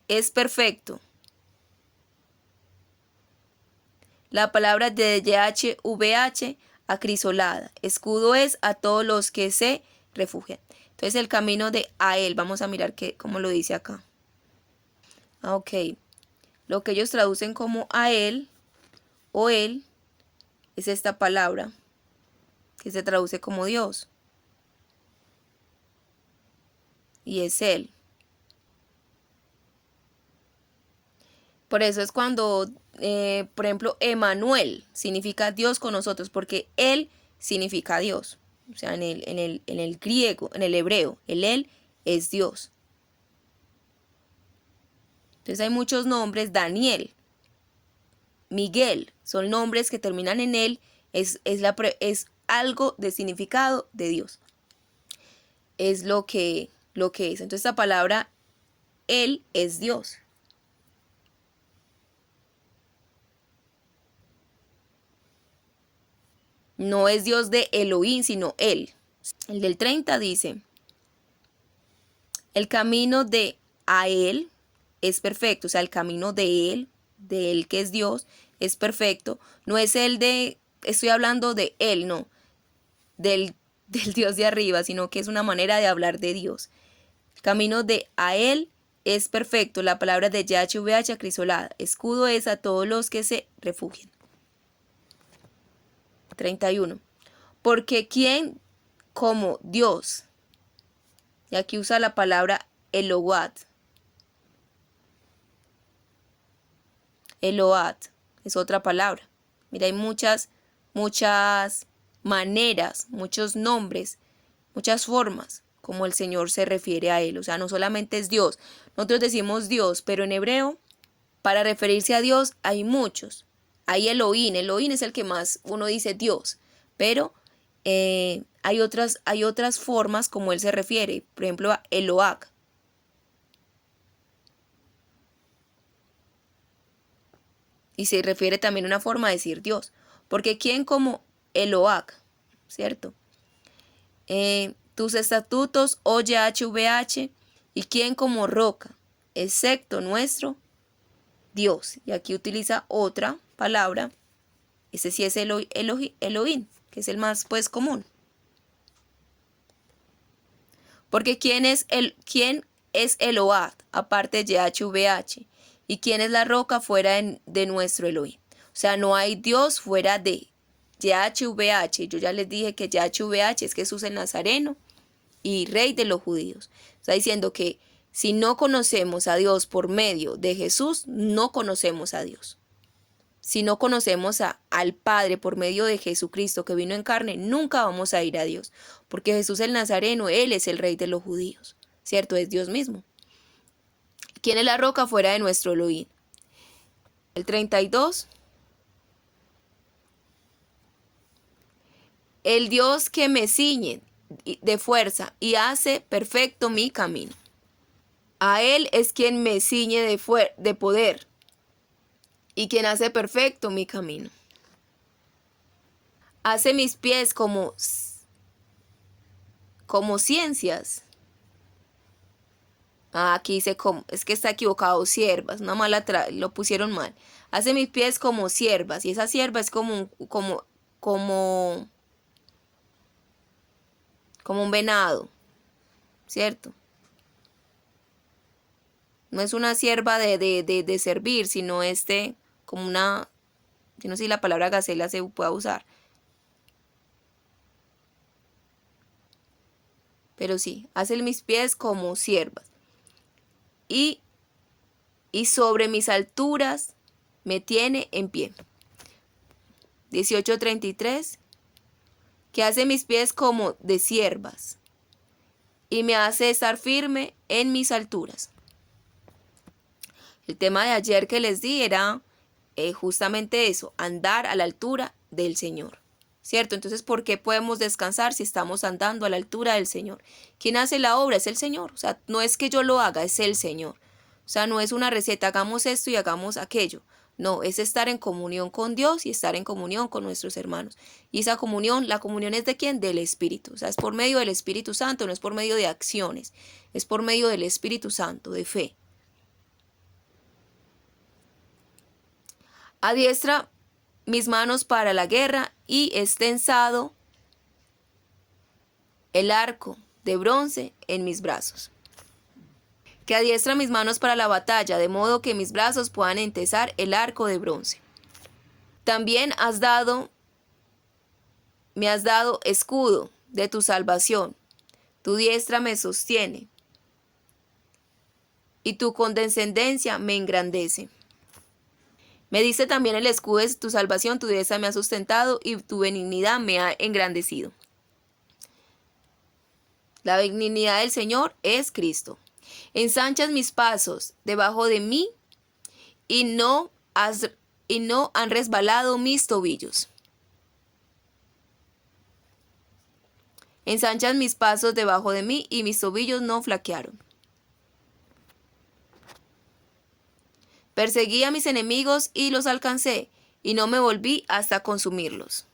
[SPEAKER 1] es perfecto. La palabra de YHWH acrisolada. Escudo es a todos los que se refugian. Entonces el camino de a Él. Vamos a mirar cómo lo dice acá. Ok. Lo que ellos traducen como a Él o Él es esta palabra que se traduce como Dios. Y es Él. Por eso es cuando, por ejemplo, Emanuel significa Dios con nosotros, porque Él significa Dios. O sea, en el griego, en el hebreo, el Él es Dios. Entonces hay muchos nombres, Daniel, Miguel, son nombres que terminan en Él, es algo de significado de Dios. Es lo que es. Entonces esta palabra, Él es Dios. No es Dios de Elohim, sino Él. El del 30 dice, el camino de a Él es perfecto, o sea, el camino de Él que es Dios, es perfecto. No es el de, estoy hablando de Él, no, del Dios de arriba, sino que es una manera de hablar de Dios. El camino de a Él es perfecto, la palabra de YHWH acrisolada. Escudo es a todos los que se refugian. 31. Porque ¿quién como Dios? Y aquí usa la palabra Eloat. Eloat es otra palabra. Mira, hay muchas maneras, muchos nombres, muchas formas como el Señor se refiere a Él. O sea, no solamente es Dios. Nosotros decimos Dios, pero en hebreo, para referirse a Dios, hay muchos. Hay Elohim. Elohim es el que más uno dice Dios. Pero hay otras formas como Él se refiere. Por ejemplo, a Eloak. Y se refiere también a una forma de decir Dios. Porque ¿quién como Eloak? ¿Cierto? Tus estatutos, oh YHWH, y quién como roca, excepto nuestro Dios. Y aquí utiliza otra palabra. Ese sí es Elohim, que es el más pues común. Porque ¿quién es Eloat, aparte de YHWH? ¿Y quién es la roca fuera de nuestro Elohim? O sea, no hay Dios fuera de YHWH. Yo ya les dije que YHWH es Jesús el Nazareno y Rey de los judíos. Está diciendo que si no conocemos a Dios por medio de Jesús, no conocemos a Dios. Si no conocemos al Padre por medio de Jesucristo que vino en carne, nunca vamos a ir a Dios. Porque Jesús el Nazareno, Él es el Rey de los judíos. ¿Cierto? Es Dios mismo. ¿Quién es la roca fuera de nuestro Elohim? El 32. El Dios que me ciñe de fuerza y hace perfecto mi camino. A Él es quien me ciñe de poder y quien hace perfecto mi camino. Hace mis pies como ciencias. Aquí dice como, es que está equivocado, siervas, una mala lo pusieron mal. Hace mis pies como siervas y esa sierva es como un venado, ¿cierto? No es una sierva de servir, sino como una, yo no sé si la palabra gacela se puede usar. Pero sí, hace mis pies como siervas. Y sobre mis alturas me tiene en pie. 18:33. Que hace mis pies como de siervas y me hace estar firme en mis alturas. El tema de ayer que les di era justamente eso, andar a la altura del Señor, ¿cierto? Entonces, ¿por qué podemos descansar si estamos andando a la altura del Señor? ¿Quién hace la obra? Es el Señor. O sea, no es que yo lo haga, es el Señor. O sea, no es una receta, hagamos esto y hagamos aquello. No, es estar en comunión con Dios y estar en comunión con nuestros hermanos. Y esa comunión, la comunión es de ¿quién? Del Espíritu. O sea, es por medio del Espíritu Santo, no es por medio de acciones. Es por medio del Espíritu Santo, de fe. Adiestra mis manos para la guerra y extensado el arco de bronce en mis brazos. Que adiestra mis manos para la batalla, de modo que mis brazos puedan entesar el arco de bronce. También me has dado escudo de tu salvación. Tu diestra me sostiene y tu condescendencia me engrandece. Me diste también el escudo de tu salvación, tu diestra me ha sustentado y tu benignidad me ha engrandecido. La benignidad del Señor es Cristo. Ensanchas mis pasos debajo de mí y no han resbalado mis tobillos. Ensanchas mis pasos debajo de mí y mis tobillos no flaquearon. Perseguí a mis enemigos y los alcancé, y no me volví hasta consumirlos.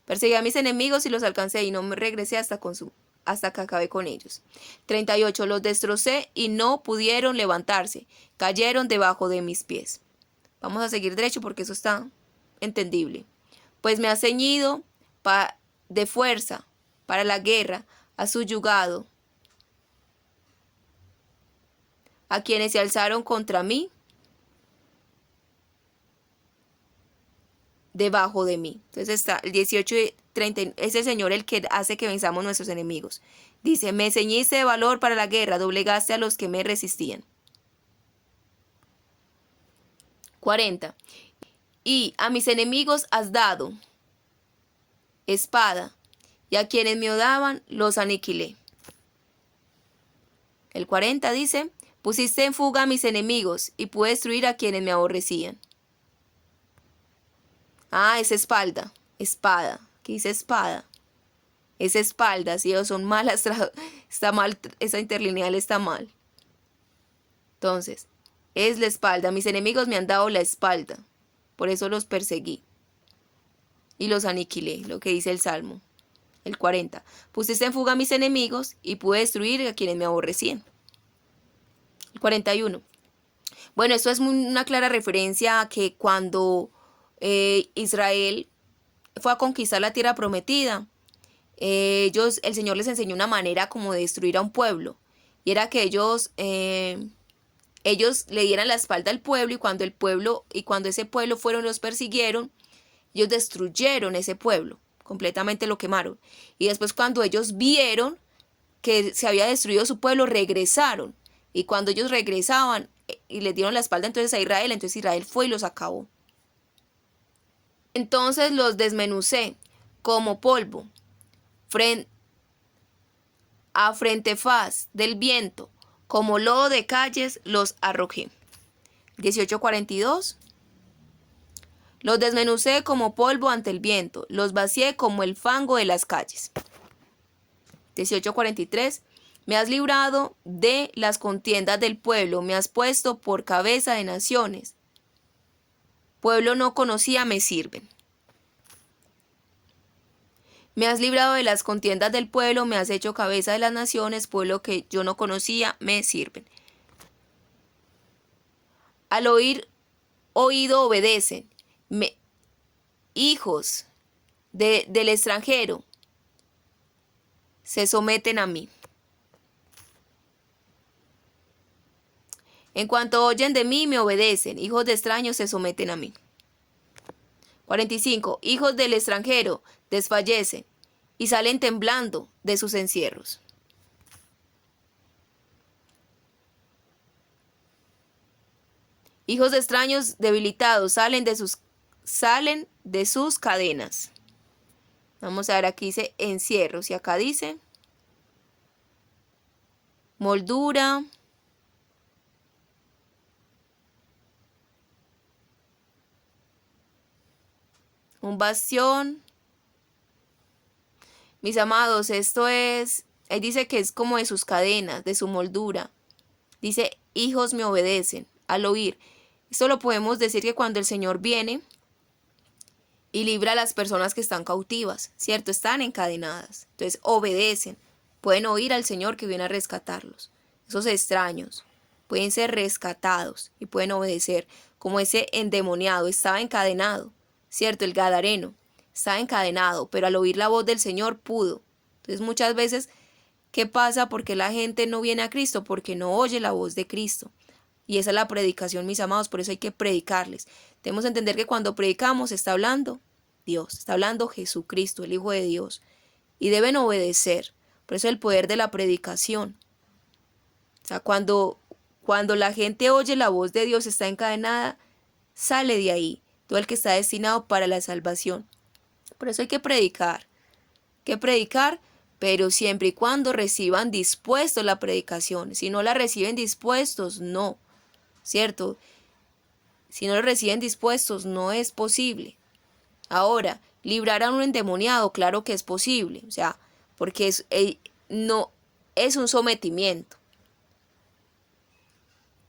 [SPEAKER 1] Perseguí a mis enemigos y los alcancé, y no me regresé hasta que acabé con ellos. 38. Los destrocé y no pudieron levantarse, cayeron debajo de mis pies. Vamos a seguir derecho porque eso está entendible. Pues me ha ceñido de fuerza para la guerra, ha subyugado a quienes se alzaron contra mí debajo de mí. Entonces está el 18 y 30, es el Señor el que hace que venzamos nuestros enemigos. Dice, me ceñiste de valor para la guerra, doblegaste a los que me resistían. 40. Y a mis enemigos has dado espada, y a quienes me odiaban los aniquilé. El 40 dice, pusiste en fuga a mis enemigos, y pude destruir a quienes me aborrecían. Ah, es espalda, espada. ¿Qué dice espada? Es espalda, sí, o son malas, está mal, esa interlineal está mal. Entonces, es la espalda. Mis enemigos me han dado la espalda, por eso los perseguí y los aniquilé, lo que dice el Salmo. El 40. Pusiste en fuga a mis enemigos y pude destruir a quienes me aborrecían. El 41. Bueno, esto es una clara referencia a que cuando Israel fue a conquistar la tierra prometida, el Señor les enseñó una manera como de destruir a un pueblo, y era que ellos le dieran la espalda al pueblo, y cuando ese pueblo fueron los persiguieron, ellos destruyeron ese pueblo, completamente lo quemaron, y después cuando ellos vieron que se había destruido su pueblo, regresaron, y cuando ellos regresaban y les dieron la espalda entonces a Israel, entonces Israel fue y los acabó. Entonces los desmenucé como polvo a frente faz del viento, como lodo de calles los arrojé. 18:42. Los desmenucé como polvo ante el viento, los vacié como el fango de las calles. 18:43. Me has librado de las contiendas del pueblo, me has puesto por cabeza de naciones. Pueblo no conocía, me sirven. Me has librado de las contiendas del pueblo, me has hecho cabeza de las naciones, pueblo que yo no conocía, me sirven. Al oído obedecen. Hijos del extranjero se someten a mí. En cuanto oyen de mí, me obedecen. Hijos de extraños se someten a mí. 45. Hijos del extranjero desfallecen y salen temblando de sus encierros. Hijos de extraños debilitados salen de sus cadenas. Vamos a ver, aquí dice encierros y acá dice moldura. Un bastión. Mis amados, esto es, él dice que es como de sus cadenas, de su moldura. Dice, hijos me obedecen al oír. Esto lo podemos decir que cuando el Señor viene y libra a las personas que están cautivas, ¿cierto? Están encadenadas. Entonces obedecen. Pueden oír al Señor que viene a rescatarlos. Esos extraños pueden ser rescatados y pueden obedecer. Como ese endemoniado estaba encadenado, ¿cierto? El gadareno estaba encadenado, pero al oír la voz del Señor pudo. Entonces muchas veces, ¿qué pasa? Porque la gente no viene a Cristo, porque no oye la voz de Cristo. Y esa es la predicación, mis amados, por eso hay que predicarles. Tenemos que entender que cuando predicamos está hablando Dios, está hablando Jesucristo, el Hijo de Dios, y deben obedecer. Por eso el poder de la predicación. O sea, cuando la gente oye la voz de Dios, está encadenada, sale de ahí, todo el que está destinado para la salvación. Por eso hay que predicar, pero siempre y cuando reciban dispuestos la predicación. Si no la reciben dispuestos, no, ¿cierto? Si no lo reciben dispuestos, no es posible. Ahora, librar a un endemoniado, claro que es posible, o sea, porque no es un sometimiento.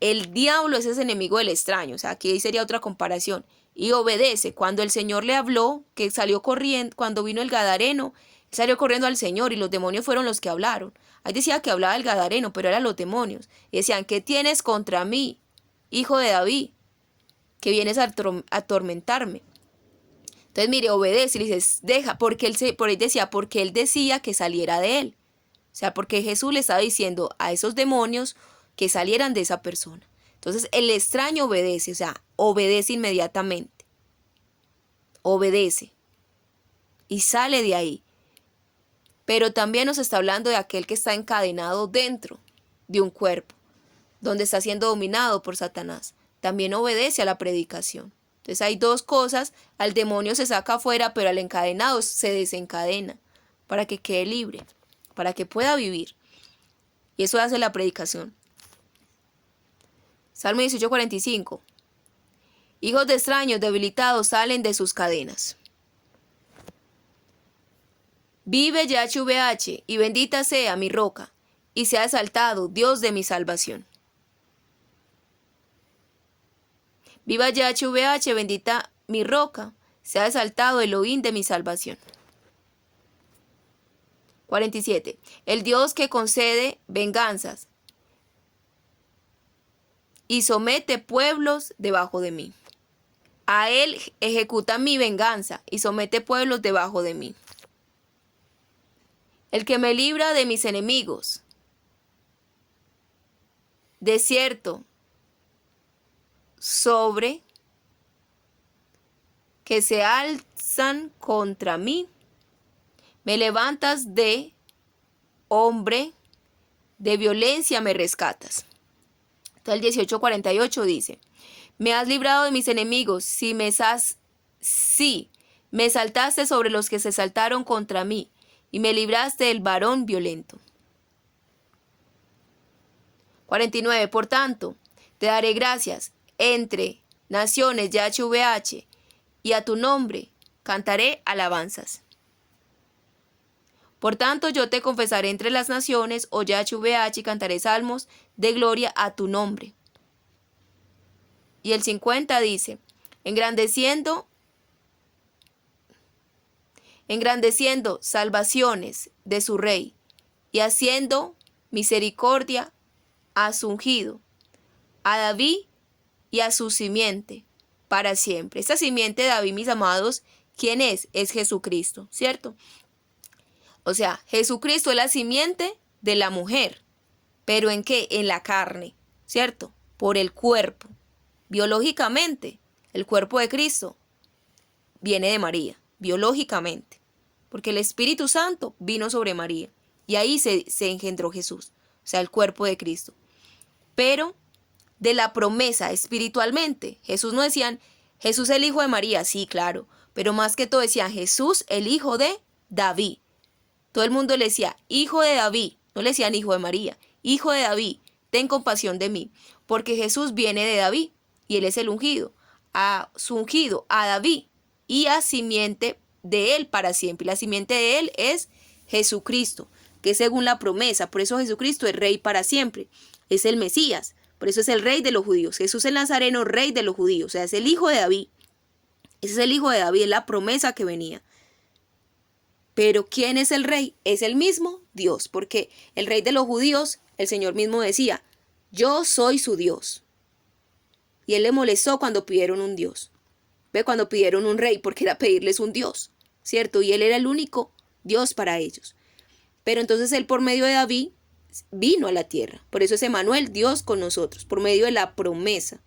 [SPEAKER 1] El diablo es ese enemigo del extraño, o sea, aquí sería otra comparación. Y obedece. Cuando el Señor le habló, que salió corriendo, cuando vino el Gadareno, salió corriendo al Señor y los demonios fueron los que hablaron. Ahí decía que hablaba el Gadareno, pero eran los demonios. Y decían, ¿qué tienes contra mí, hijo de David, que vienes a atormentarme? Entonces, mire, obedece y le dices, deja, por ahí decía, porque él decía que saliera de él. O sea, porque Jesús le estaba diciendo a esos demonios que salieran de esa persona. Entonces, el extraño obedece, o sea, obedece inmediatamente. Obedece. Y sale de ahí. Pero también nos está hablando de aquel que está encadenado dentro de un cuerpo, donde está siendo dominado por Satanás. También obedece a la predicación. Entonces hay dos cosas, al demonio se saca afuera, pero al encadenado se desencadena para que quede libre, para que pueda vivir. Y eso hace la predicación. Salmo 18:45. Hijos de extraños debilitados salen de sus cadenas. Vive Yahshua y bendita sea mi roca, y sea exaltado Dios de mi salvación. Viva Yahshua, bendita mi roca, sea exaltado Elohim de mi salvación. 47. El Dios que concede venganzas y somete pueblos debajo de mí. A él ejecuta mi venganza y somete pueblos debajo de mí. El que me libra de mis enemigos. De cierto, sobre que se alzan contra mí, me levantas de hombre, de violencia me rescatas. Entonces el 18:48 dice, me has librado de mis enemigos, si me saltaste sobre los que se saltaron contra mí, y me libraste del varón violento. 49. Por tanto, te daré gracias entre naciones, Yahshua, y a tu nombre cantaré alabanzas. Por tanto, yo te confesaré entre las naciones, oh Yahshua, y cantaré salmos de gloria a tu nombre. Y el 50 dice, engrandeciendo salvaciones de su rey, y haciendo misericordia a su ungido, a David y a su simiente, para siempre. Esta simiente de David, mis amados, ¿quién es? Es Jesucristo, ¿cierto? O sea, Jesucristo es la simiente de la mujer. ¿Pero en qué? En la carne, ¿cierto? Por el cuerpo. Biológicamente, el cuerpo de Cristo viene de María, biológicamente. Porque el Espíritu Santo vino sobre María. Y ahí se engendró Jesús, o sea, el cuerpo de Cristo. Pero de la promesa espiritualmente, Jesús no decían, Jesús el hijo de María, sí, claro. Pero más que todo decían, Jesús el hijo de David. Todo el mundo le decía, hijo de David, no le decían hijo de María, hijo de David, ten compasión de mí, porque Jesús viene de David y él es el ungido, a su ungido, a David y a simiente de él para siempre. Y la simiente de él es Jesucristo, que es según la promesa, por eso Jesucristo es rey para siempre, es el Mesías, por eso es el rey de los judíos, Jesús el Nazareno, rey de los judíos, o sea, es el hijo de David, ese es el hijo de David, es la promesa que venía. Pero ¿quién es el rey? Es el mismo Dios, porque el rey de los judíos, el Señor mismo decía, yo soy su Dios. Y él le molestó cuando pidieron un Dios. Ve, cuando pidieron un rey, porque era pedirles un Dios, ¿cierto? Y él era el único Dios para ellos. Pero entonces él por medio de David vino a la tierra. Por eso es Emmanuel, Dios con nosotros, por medio de la promesa.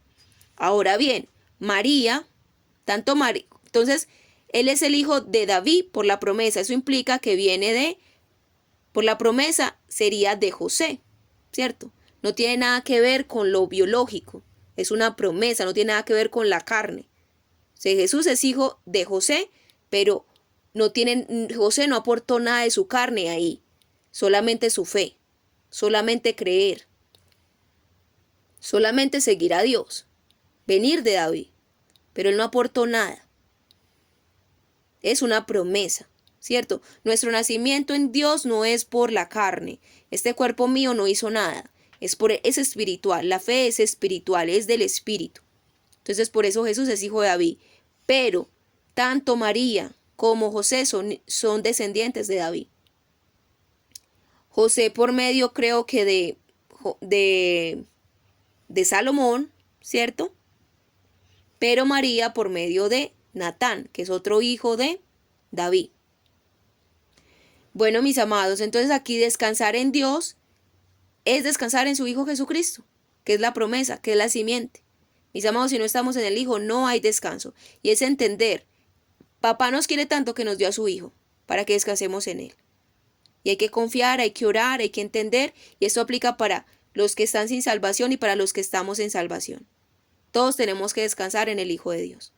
[SPEAKER 1] Ahora bien, María, entonces él es el hijo de David por la promesa. Eso implica que viene por la promesa sería de José, ¿cierto? No tiene nada que ver con lo biológico, Es una promesa, no tiene nada que ver con la carne. O sea, Jesús es hijo de José, pero José no aportó nada de su carne ahí, solamente su fe, solamente creer, solamente seguir a Dios, venir de David, pero él no aportó nada. Es una promesa, ¿cierto? Nuestro nacimiento en Dios no es por la carne. Este cuerpo mío no hizo nada. Es espiritual. La fe es espiritual, es del espíritu. Entonces por eso Jesús es hijo de David. Pero tanto María como José son descendientes de David. José por medio creo que de Salomón, ¿cierto? Pero María por medio de Natán, que es otro hijo de David. Bueno, mis amados, entonces aquí descansar en Dios es descansar en su Hijo Jesucristo, que es la promesa, que es la simiente. Mis amados, si no estamos en el Hijo, no hay descanso. Y es entender, papá nos quiere tanto que nos dio a su Hijo, para que descansemos en Él. Y hay que confiar, hay que orar, hay que entender, y esto aplica para los que están sin salvación y para los que estamos en salvación. Todos tenemos que descansar en el Hijo de Dios.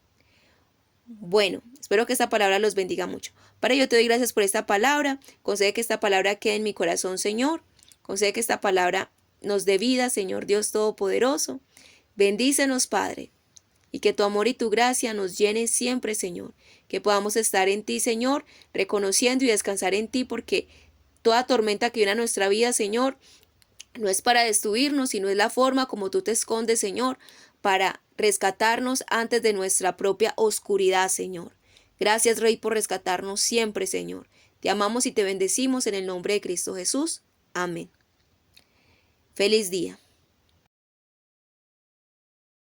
[SPEAKER 1] Bueno, espero que esta palabra los bendiga mucho. Padre, yo te doy gracias por esta palabra. Concede que esta palabra quede en mi corazón, Señor. Concede que esta palabra nos dé vida, Señor Dios Todopoderoso. Bendícenos, Padre, y que tu amor y tu gracia nos llene siempre, Señor. Que podamos estar en ti, Señor, reconociendo y descansar en ti, porque toda tormenta que viene a nuestra vida, Señor, no es para destruirnos, sino es la forma como tú te escondes, Señor, para rescatarnos antes de nuestra propia oscuridad, Señor. Gracias, Rey, por rescatarnos siempre, Señor. Te amamos y te bendecimos en el nombre de Cristo Jesús. Amén. Feliz día.